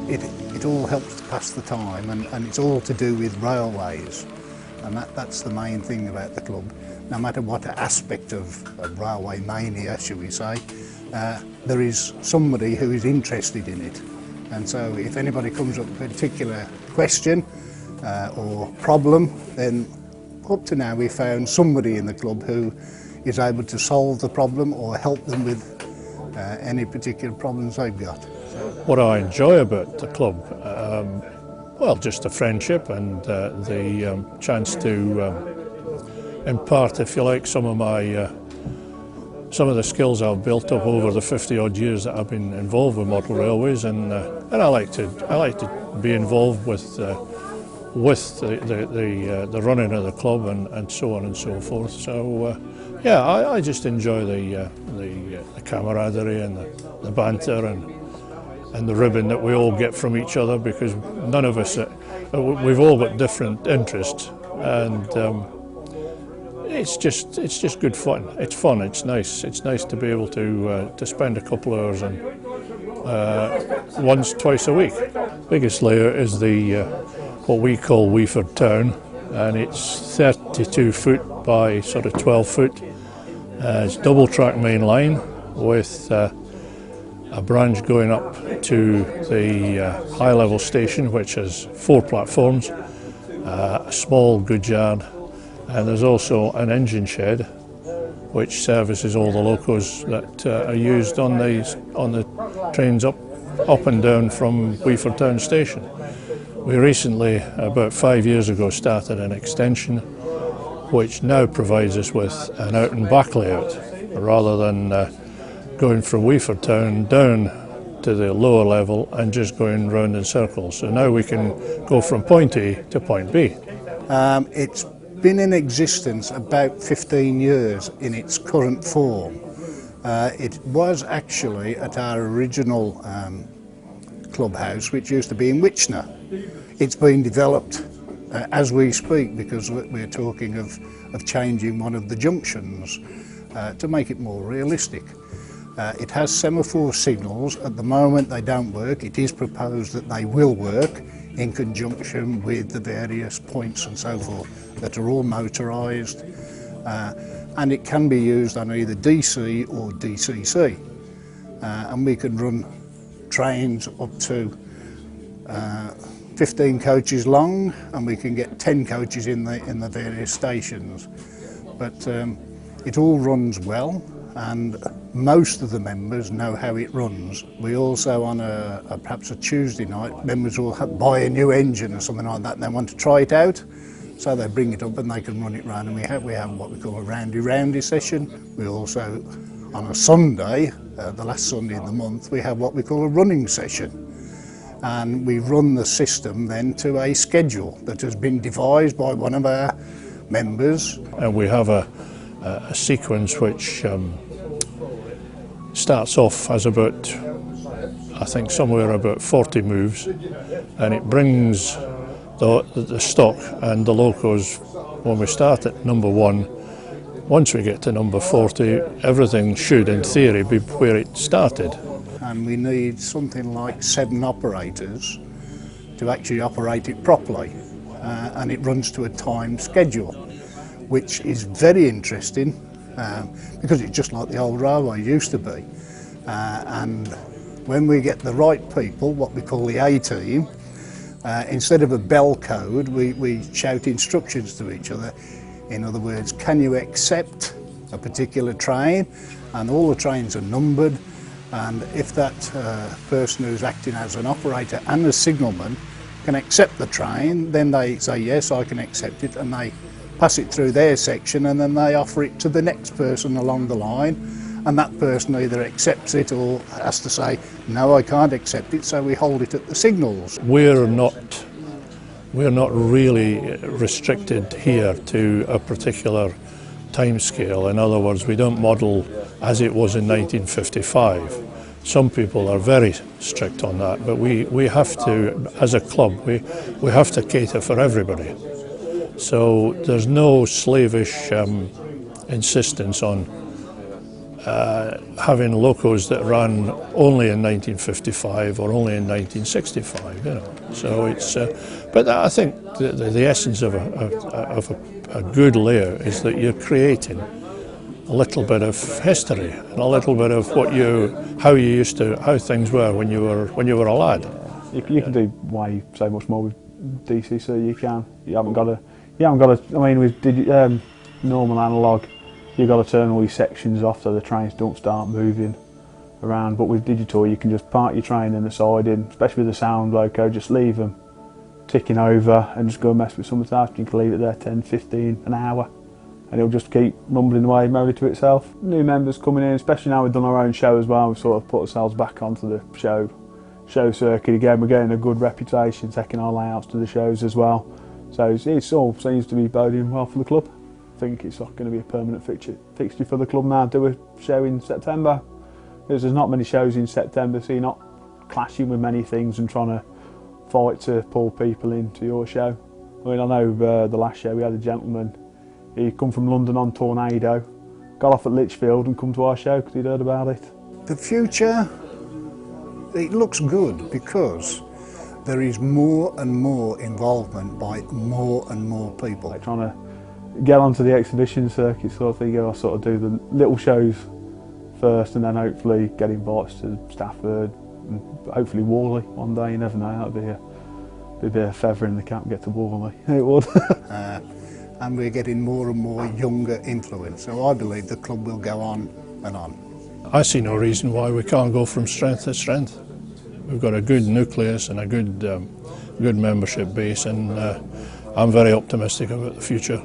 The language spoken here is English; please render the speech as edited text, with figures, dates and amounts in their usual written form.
it all helps to pass the time, and it's all to do with railways, and that's the main thing about the club. No matter what aspect of railway mania, shall we say, there is somebody who is interested in it. And so if anybody comes up with a particular question or problem, then up to now we've found somebody in the club who is able to solve the problem or help them with any particular problems they've got. What I enjoy about the club, well, just the friendship and the chance to impart, if you like, some of the skills I've built up over the 50 odd years that I've been involved with model railways, and I like to be involved with the running of the club and so on and so forth. So yeah, I just enjoy the camaraderie and the banter and the ribbon that we all get from each other, because none of us, we've all got different interests, and it's just good fun. It's fun. It's nice. It's nice to be able to spend a couple of hours and twice a week. Biggest layer is the what we call Lichfield Town, and it's 32 foot by sort of 12 foot. It's double track main line with a branch going up to the high level station, which has 4 platforms, a small goods yard, and there's also an engine shed which services all the locos that are used on the trains up and down from Lichfield Town station. We recently, about 5 years ago, started an extension which now provides us with an out and back layout, rather than going from Lichfield Town down to the lower level and just going round in circles. So now we can go from point A to point B. It's been in existence about 15 years in its current form. It was actually at our original clubhouse, which used to be in Witchner. It's been developed as we speak, because we're talking of changing one of the junctions to make it more realistic. It has semaphore signals. At the moment they don't work. It is proposed that they will work in conjunction with the various points and so forth that are all motorised, and it can be used on either DC or DCC, and we can run trains up to 15 coaches long, and we can get 10 coaches in the various stations. But it all runs well, and most of the members know how it runs. We also, on perhaps a Tuesday night, members will buy a new engine or something like that and they want to try it out, so they bring it up and they can run it round, and we have what we call a roundy session. We also, on a Sunday, the last Sunday in the month, we have what we call a running session, and we run the system then to a schedule that has been devised by one of our members. And we have a sequence which starts off as about, I think, somewhere about 40 moves, and it brings the stock and the locos, when we start at number 1, once we get to number 40, everything should, in theory, be where it started. And we need something like 7 operators to actually operate it properly, and it runs to a timed schedule, which is very interesting, because it's just like the old railway used to be. And when we get the right people, what we call the A-team, instead of a bell code, we shout instructions to each other. In other words, can you accept a particular train? And all the trains are numbered, and if that person who's acting as an operator and a signalman can accept the train, then they say, yes, I can accept it, and they pass it through their section, and then they offer it to the next person along the line, and that person either accepts it or has to say, no, I can't accept it, so we hold it at the signals. We're not really restricted here to a particular time scale. In other words, we don't model as it was in 1955. Some people are very strict on that, but we have to, as a club, we have to cater for everybody. So there's no slavish insistence on having locos that ran only in 1955 or only in 1965, you know. So it's, but I think the essence of a good layer is that you're creating a little bit of history and a little bit of how things were when you were a lad. You can do way so much more with DCC. You haven't got to. I mean, with normal analogue, you've got to turn all your sections off so the trains don't start moving around. But with digital, you can just park your train in the siding, especially with the sound loco, just leave them ticking over and just go and mess with some of the stuff. You can leave it there 10, 15, an hour, and it'll just keep rumbling away merrily to itself. New members coming in, especially now we've done our own show as well. We've sort of put ourselves back onto the show circuit again. We're getting a good reputation, taking our layouts to the shows as well. So it all seems to be boding well for the club. I think it's not going to be a permanent fixture for the club now. Do a show in September. There's not many shows in September, so you're not clashing with many things and trying to fight to pull people into your show. I mean, I know the last show we had a gentleman, he'd come from London on Tornado, got off at Lichfield and come to our show because he'd heard about it. The future, it looks good because there is more and more involvement by more and more people. Like trying to get onto the exhibition circuit sort of thing. I'll sort of do the little shows first and then hopefully get invited to Stafford and hopefully Worley one day. You never know, that'd be a bit of a feather in the cap, get to Worley. It would. And we're getting more and more younger influence, so I believe the club will go on and on. I see no reason why we can't go from strength to strength. We've got a good nucleus and a good membership base, and I'm very optimistic about the future.